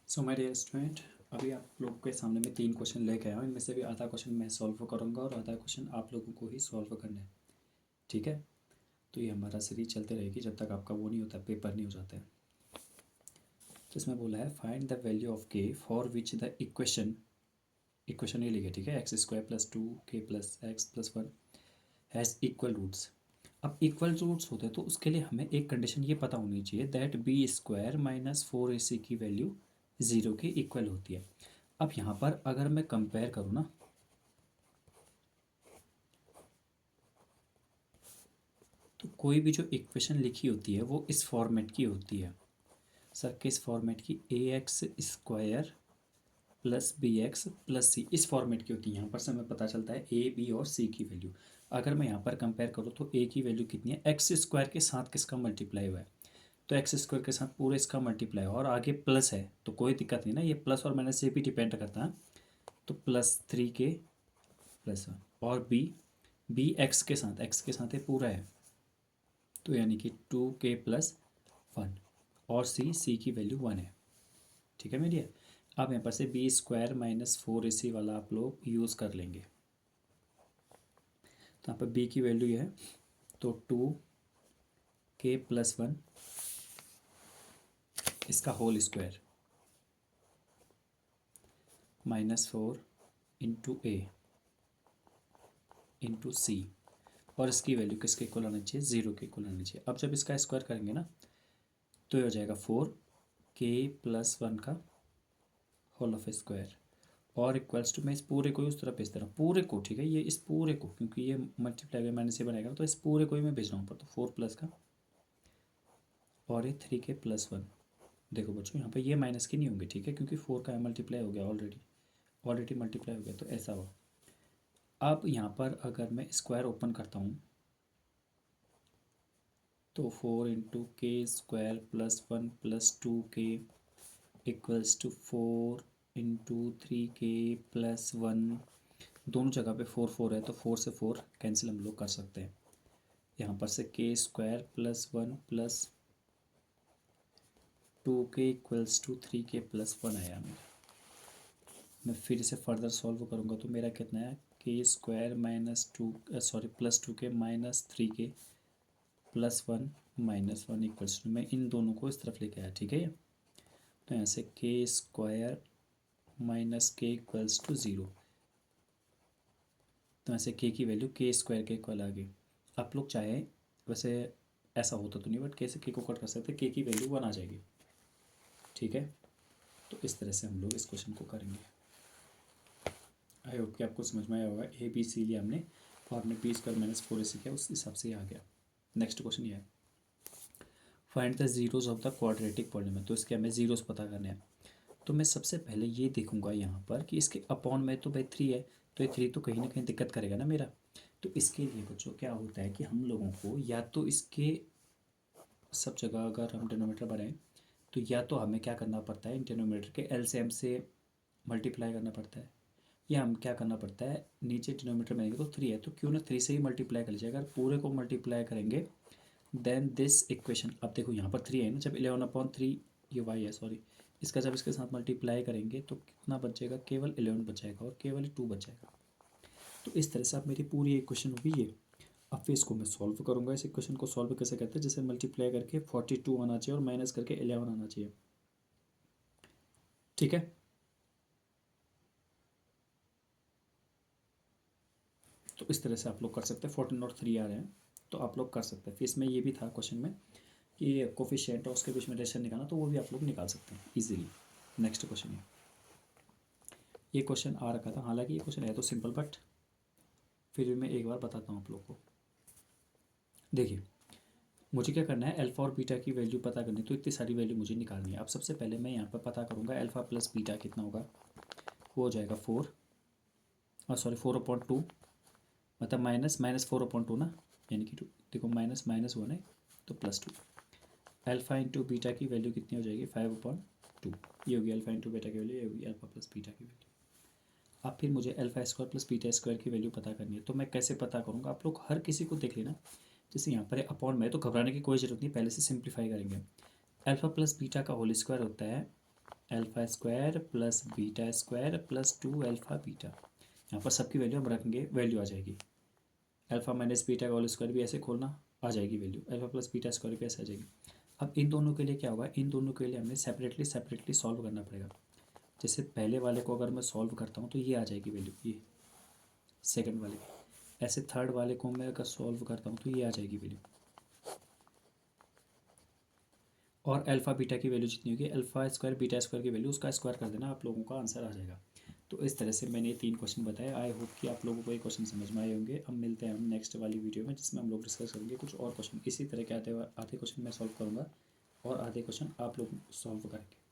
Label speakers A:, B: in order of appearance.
A: So my dear student, अभी आप लोग के सामने मैं 3 क्वेश्चन लेके आया हूँ। इनमें से भी आधा क्वेश्चन मैं सॉल्व करूँगा और आधा क्वेश्चन आप लोगों को ही सॉल्व करना है। ठीक है, तो ये हमारा सीरीज चलते रहेगी जब तक आपका वो नहीं होता, पेपर नहीं हो जाता है। तो इसमें बोला है find the value of k for which the equation ये लिखे। ठीक है, x square plus 2 k plus x plus 1 has equal roots. अब इक्वल रूट्स होते हैं तो उसके लिए हमें एक कंडीशन ये पता होनी चाहिए that B square minus 4ac की वैल्यू 0 के इक्वल होती है। अब यहाँ पर अगर मैं कंपेयर करूँ ना, तो कोई भी जो इक्वेशन लिखी होती है वो इस फॉर्मेट की होती है। सर किस फॉर्मेट की? A X square plus B X plus C, इस फॉर्मेट की होती है। यहाँ पर से हमें पता चलता है ए बी और सी की वैल्यू। अगर मैं यहाँ पर कंपेयर करूँ तो ए की वैल्यू कितनी है? एक्स स्क्वायर के साथ किसका मल्टीप्लाई हुआ है? तो एक्स स्क्वायर के साथ पूरे इसका मल्टीप्लाई और आगे प्लस है तो कोई दिक्कत नहीं ना, ये प्लस और माइनस से भी डिपेंड करता है। तो +3 के प्लस 1 और बी एक्स के साथ ये पूरा है, तो यानी कि 2 के प्लस 1 और सी की वैल्यू 1 है। ठीक है मेरी। अब यहाँ पर से बी स्क्वायर माइनस 4ac वाला आप लोग यूज़ कर लेंगे। तो यहाँ पर बी की वैल्यू ये है, तो 2 के प्लस 1 इसका होल स्क्वायर -4 इंटू ए इंटू सी, और इसकी वैल्यू किसके इक्वल आना चाहिए? 0 के इक्वल आनी चाहिए। अब जब इसका स्क्वायर करेंगे ना तो ये हो जाएगा 4 के प्लस 1 का होल ऑफ स्क्वायर और इक्वल्स टू, मैं इस पूरे को ही उस तरफ भेज दे रहा हूँ, पूरे को। ठीक है, ये इस पूरे को, क्योंकि ये मल्टीप्लाई माइनस से बनेगा तो इस पूरे को ही मैं भेज रहा हूँ ऊपर। तो 4 प्लस का और ये 3 के प्लस 1। देखो बच्चों, यहाँ पे ये माइनस की नहीं होंगे, ठीक है, क्योंकि 4 का मल्टीप्लाई हो गया ऑलरेडी मल्टीप्लाई हो गया, तो ऐसा हुआ। अब यहाँ पर अगर मैं स्क्वायर ओपन करता हूँ तो 4 इंटू के स्क्वायर प्लस 1 प्लस 2 के इक्वल्स टू 4 इंटू 3 के प्लस 1। दोनों जगह पे 4 है तो 4 से 4 कैंसिल हम लोग कर सकते हैं। यहाँ पर से k² + 1 + 2 के इक्वल्स टू 3 के प्लस 1 आया मेरा। मैं फिर इसे फर्दर सॉल्व करूँगा तो मेरा कितना है? k² - 2 + 2 के -3 के +1 - 1 इक्वल्स टू, मैं इन दोनों को इस तरफ लेके आया। ठीक है, तो यहाँ से k² - k इक्वल्स टू 0। तो यहाँ से k की वैल्यू k² के इक्वल आ गई। आप लोग चाहे, वैसे ऐसा होता तो नहीं, बट k से k को कट कर सकते, k की वैल्यू 1 आ जाएगी। ठीक है, तो इस तरह से हम लोग इस क्वेश्चन को करेंगे। आई होप कि आपको समझ में आया होगा। ए बी सी लिए हमने फॉर्मेट b² - 4ac किया, उस हिसाब से ये आ गया। नेक्स्ट क्वेश्चन ये है, find the zeros of the quadratic polynomial. तो इसके हमें जीरोस पता करने हैं। तो मैं सबसे पहले ये देखूंगा यहाँ पर कि इसके अपॉन में तो भाई 3 है, तो ये 3 तो कहीं ना कहीं दिक्कत करेगा ना मेरा। तो इसके लिए बच्चों क्या होता है कि हम लोगों को या तो इसके सब जगह अगर हम डिनोमीटर बढ़ाएं तो या तो हमें क्या करना पड़ता है, डिनोमीटर के एलसीएम से मल्टीप्लाई करना पड़ता है, या हम क्या करना पड़ता है, नीचे डिनोमीटर में तो 3 है तो क्यों ना 3 से ही मल्टीप्लाई कर लीजिए। अगर पूरे को मल्टीप्लाई करेंगे देन दिस इक्वेशन, अब देखो यहाँ पर 3 है ना, जब 11/3 ये वाई है, सॉरी, इसका जब इसके साथ मल्टीप्लाई करेंगे तो कितना बचेगा? केवल 11 बचेगा और केवल 2 बचेगा। तो इस तरह से आप मेरी पूरी इक्वेशन होगी ये। अब फिर इसको मैं सॉल्व करूँगा। इस इक्वेशन को सॉल्व कैसे करते हैं? जैसे मल्टीप्लाई करके 42 आना चाहिए और माइनस करके 11 आना चाहिए। ठीक है, तो इस तरह से आप लोग कर सकते हैं। 14 और 3 आ रहे हैं तो आप लोग कर सकते हैं। फिर इसमें ये भी था क्वेश्चन में कि कोफिशिएंट और उसके बीच में रिलेशन निकालना, तो वो भी आप लोग निकाल सकते हैं ईजिली। नेक्स्ट क्वेश्चन है, ये क्वेश्चन आ रखा था, हालांकि ये क्वेश्चन है तो सिंपल, बट फिर भी मैं एक बार बताता हूँ आप लोग को। देखिए, मुझे क्या करना है, अल्फ़ा और बीटा की वैल्यू पता करनी, तो इतनी सारी वैल्यू मुझे निकालनी है। अब सबसे पहले मैं यहाँ पर पता करूँगा अल्फ़ा प्लस बीटा कितना होगा। वो हो जाएगा 4, और सॉरी 4/2, मतलब -4/2 ना, यानी कि 2। देखो माइनस माइनस 1 है तो +2। अल्फ़ा इंटू बीटा की वैल्यू कितनी हो जाएगी? 5/2। ये होगी अल्फ़ा इंटू बीटा की वैल्यू, ये होगी अल्फ़ा प्लस बीटा की वैल्यू। अब फिर मुझे अल्फ़ा² प्लस बीटा² की वैल्यू पता करनी है। तो मैं कैसे पता करूँगा? आप लोग हर किसी को देख लेना। जैसे यहाँ पर अपॉन में, तो घबराने की कोई ज़रूरत नहीं, पहले से सिंप्लीफाई करेंगे। अल्फ़ा प्लस बीटा का होल स्क्वायर होता है alpha square plus beta square plus 2 alpha beta. यहाँ पर सबकी वैल्यू हम रखेंगे, वैल्यू आ जाएगी। अल्फ़ा माइनस बीटा का होल स्क्वायर भी ऐसे खोलना, आ जाएगी value. Alpha plus beta square भी ऐसे आ जाएगी। अब इन दोनों के लिए क्या होगा, इन दोनों के लिए हमें सेपरेटली सॉल्व करना पड़ेगा। जैसे पहले वाले को अगर मैं सॉल्व करता हूँ तो ये आ जाएगी वैल्यू, ये सेकंड वाले की। ऐसे थर्ड वाले को मैं अगर सॉल्व करता हूँ तो ये आ जाएगी वैल्यू। और अल्फ़ा बीटा की वैल्यू जितनी होगी, अल्फ़ा स्क्वायर बीटा स्क्वायर की वैल्यू, उसका स्क्वायर कर देना, आप लोगों का आंसर आ जाएगा। तो इस तरह से मैंने ये 3 क्वेश्चन बताए। आई होप कि आप लोगों को ये क्वेश्चन समझ में आए होंगे। अब मिलते हैं हम नेक्स्ट वाली वीडियो में, जिसमें हम लोग डिस्कस करेंगे कुछ और क्वेश्चन। इसी तरह के आधे क्वेश्चन मैं सॉल्व करूँगा और आधे क्वेश्चन आप लोग सॉल्व करेंगे।